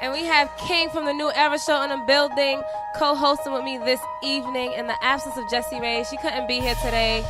And we have King from the New Era Show in the building, co-hosting with me this evening in the absence of Jessie Ray. She couldn't be here today.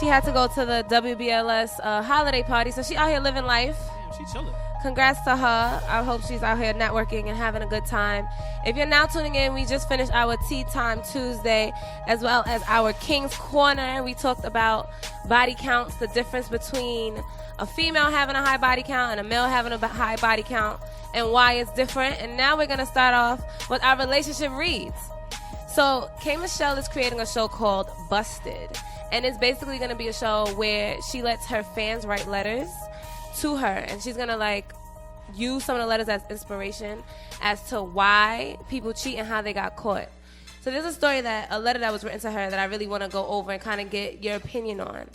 She had to go to the WBLS holiday party, so she out here living life. Damn, she chilling. Congrats to her. I hope she's out here networking and having a good time. If you're now tuning in, we just finished our Tea Time Tuesday as well as our King's Corner. We talked about body counts, the difference between a female having a high body count and a male having a high body count and why it's different. And now we're going to start off with our relationship reads. So K. Michelle is creating a show called Busted. And it's basically going to be a show where she lets her fans write letters to her, and she's gonna like use some of the letters as inspiration as to why people cheat and how they got caught. So there's a letter that was written to her that I really want to go over and kind of get your opinion on.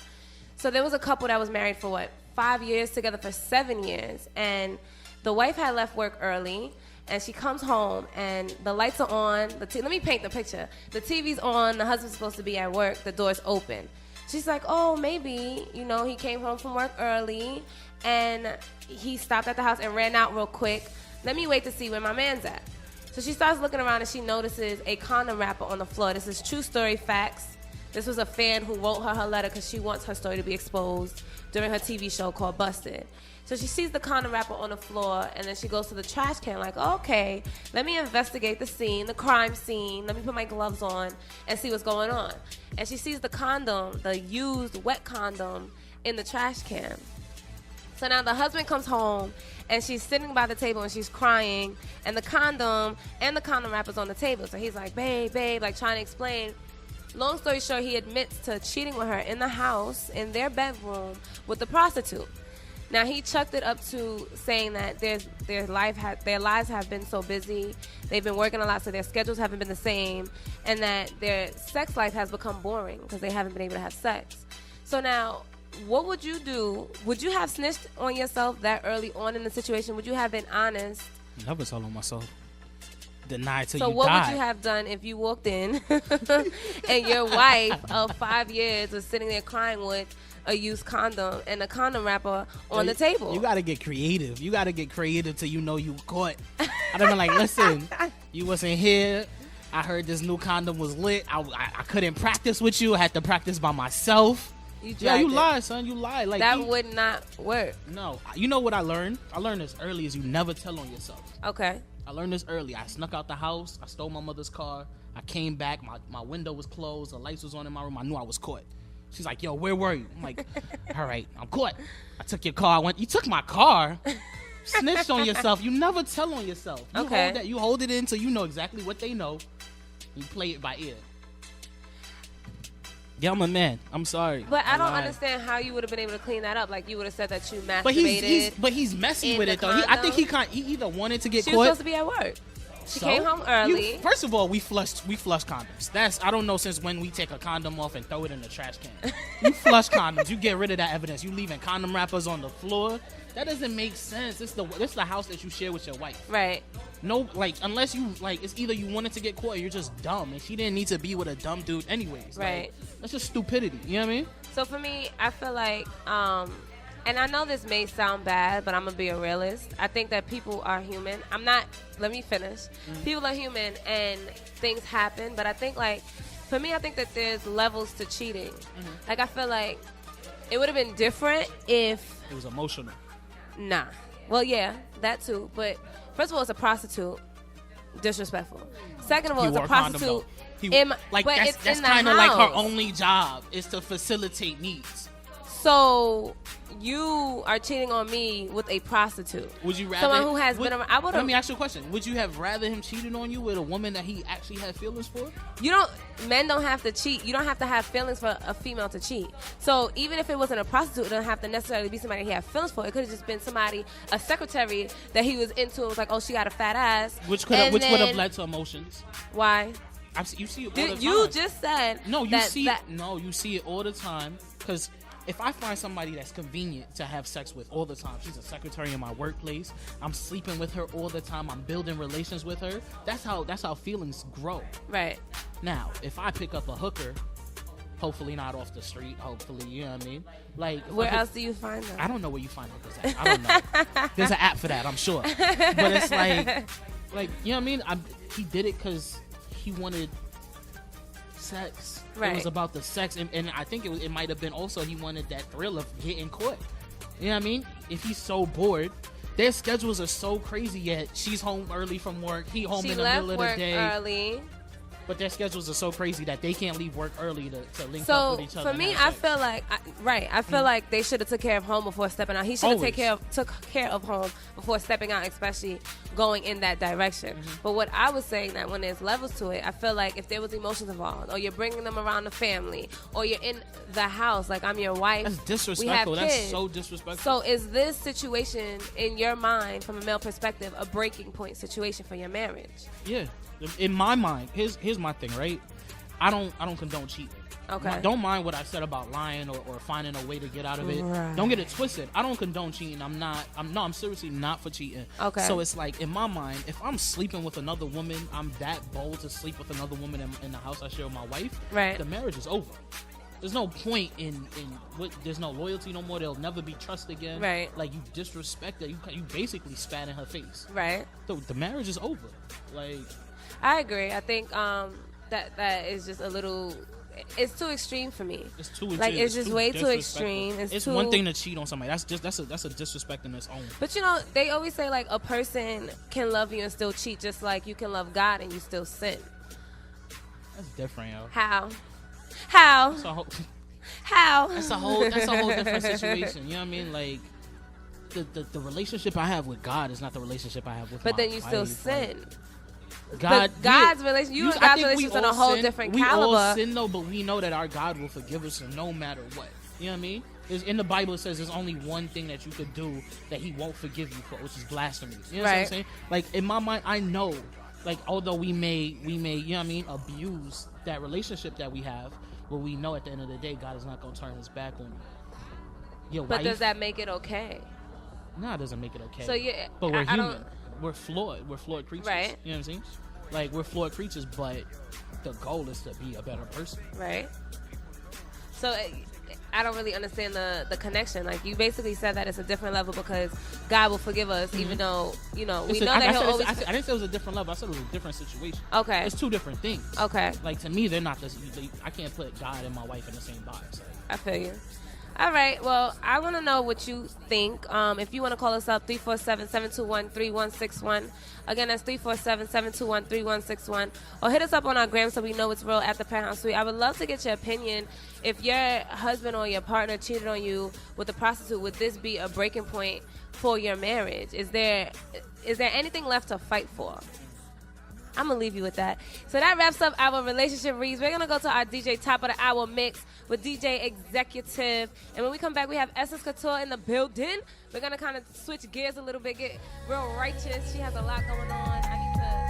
So there was a couple that was married for 5 years, together for 7 years, and the wife had left work early, and she comes home and the lights are on. Let me paint the picture. The TV's on. The husband's supposed to be at work. The door's open. She's like, oh, maybe, he came home from work early and he stopped at the house and ran out real quick. Let me wait to see where my man's at. So she starts looking around and she notices a condom wrapper on the floor. This is true story facts. This was a fan who wrote her letter because she wants her story to be exposed during her TV show called Busted. So she sees the condom wrapper on the floor, and then she goes to the trash can like, okay, let me investigate the scene, the crime scene. Let me put my gloves on and see what's going on. And she sees the condom, the used wet condom, in the trash can. So now the husband comes home, and she's sitting by the table, and she's crying, and the condom wrapper's on the table. So he's like, babe, like trying to explain. Long story short, he admits to cheating with her in the house, in their bedroom, with the prostitute. Now, he chucked it up to saying that their lives have been so busy, they've been working a lot, so their schedules haven't been the same, and that their sex life has become boring because they haven't been able to have sex. So now, what would you do? Would you have snitched on yourself that early on in the situation? Would you have been honest? Never tell on myself. Deny till so you what die. would you have done if you walked in and your wife of 5 years was sitting there crying with a used condom and a condom wrapper on the table? You gotta get creative. You gotta get creative till you know you caught. I done been like, listen, you wasn't here. I heard this new condom was lit. I couldn't practice with you. I had to practice by myself. You lie, son. You lie. Like that would not work. No. You know what I learned? I learned as early as you never tell on yourself. Okay. I learned this early. I snuck out the house. I stole my mother's car. I came back. My window was closed. The lights was on in my room. I knew I was caught. She's like, yo, where were you? I'm like, all right, I'm caught. I took your car. You took my car? Snitched on yourself. You never tell on yourself. You hold it in so you know exactly what they know. You play it by ear. Yeah, I'm a man. I'm sorry. But I don't understand how you would have been able to clean that up. Like, you would have said that you masturbated. But he's messy with it, though. I think he either wanted to get caught. She was supposed to be at work. She came home early. First of all, we flush condoms. I don't know since when we take a condom off and throw it in the trash can. You flush condoms. You get rid of that evidence. You leaving condom wrappers on the floor. That doesn't make sense. This the house that you share with your wife. Right. No, unless you it's either you wanted to get caught or you're just dumb, and she didn't need to be with a dumb dude anyways. Right. That's just stupidity. You know what I mean? So for me, I feel like and I know this may sound bad, but I'm going to be a realist. I think that people are human. Let me finish. Mm-hmm. People are human and things happen. But I think, for me, I think that there's levels to cheating. Mm-hmm. I feel like it would have been different if... It was emotional. Nah. Well, yeah, that too. But first of all, it's a prostitute. Disrespectful. Second of all, it's a prostitute. That's kind of like her only job is to facilitate needs. So you are cheating on me with a prostitute. Would you rather someone who has been around? Let me ask you a question. Would you have rather him cheated on you with a woman that he actually had feelings for? Men don't have to cheat. You don't have to have feelings for a female to cheat. So even if it wasn't a prostitute, it doesn't have to necessarily be somebody he had feelings for. It could have just been a secretary that he was into and was like, oh, she got a fat ass. Which would have led to emotions. Why? You see it all the time. You just said you see it all the time because if I find somebody that's convenient to have sex with all the time, she's a secretary in my workplace, I'm sleeping with her all the time, I'm building relations with her, that's how feelings grow. Right. Now, if I pick up a hooker, hopefully not off the street, hopefully, you know what I mean? Where else do you find them? I don't know where you find hookers at. I don't know. There's an app for that, I'm sure. But it's Like, you know what I mean? He did it because he wanted sex. Right. It was about the sex, and I think it might have been also he wanted that thrill of getting caught. You know what I mean? If he's so bored, their schedules are so crazy. Yet she's home early from work, he home in the middle of the day. Early. But their schedules are so crazy that they can't leave work early to link So up with each other. for me, I feel like I feel like they should have took care of home before stepping out. He should have took care of home before stepping out, especially going in that direction. But what I was saying, that when there's levels to it, I feel like if there was emotions involved, or you're bringing them around the family, or you're in the house, like I'm your wife. That's disrespectful. We have kids. That's so disrespectful. So is this situation in your mind, from a male perspective, a breaking point situation for your marriage? Yeah. In my mind, here's my thing, right? I don't condone cheating. Okay. Don't mind what I said about lying or finding a way to get out of it. Right. Don't get it twisted. I don't condone cheating. I'm seriously not for cheating. Okay. So it's like, in my mind, if I'm sleeping with another woman, I'm that bold to sleep with another woman in the house I share with my wife. Right. The marriage is over. There's no point in what. There's no loyalty no more. There'll never be trust again. Right. Like, you disrespect her. You basically spat in her face. Right. So the marriage is over. Like, I agree. I think that is just a little. It's too extreme for me. It's too like it's just way too extreme. It's one thing to cheat on somebody. That's a disrespect in its own. But you know, they always say like a person can love you and still cheat, just like you can love God and you still sin. That's different, yo. How? That's a whole, How? That's a whole different situation. You know what I mean? Like the relationship I have with God is not the relationship I have with. But my then you still wife. sin. God's relationship, you and God's relationship on a whole different caliber. We all sin though, but we know that our God will forgive us no matter what. You know what I mean? In the Bible, it says there's only one thing that you could do that He won't forgive you for, which is blasphemy. You know what I'm saying? Like, in my mind, I know, like, although we may, you know what I mean, abuse that relationship that we have, but we know at the end of the day, God is not going to turn His back on you. But does that make it okay? No, it doesn't make it okay. So but we're human. We're flawed. We're flawed creatures. Right. You know what I'm saying? Like, we're flawed creatures, but the goal is to be a better person. Right. So I don't really understand the connection. Like, you basically said that it's a different level because God will forgive us, even though, you know, we know that He'll always... I didn't say it was a different level. I said it was a different situation. Okay. It's two different things. Okay. Like, to me, they're not this... I can't put God and my wife in the same box. Like, I feel you. All right. Well, I want to know what you think. If you want to call us up, 347-721-3161. Again, that's 347-721-3161. Or hit us up on our gram so we know it's real at the Penthouse Suite. I would love to get your opinion. If your husband or your partner cheated on you with a prostitute, would this be a breaking point for your marriage? Is there anything left to fight for? I'm going to leave you with that. So that wraps up our relationship reads. We're going to go to our DJ Top of the Hour mix with DJ Executive. And when we come back, we have Essence Couture in the building. We're going to kind of switch gears a little bit, get real righteous. She has a lot going on. I need to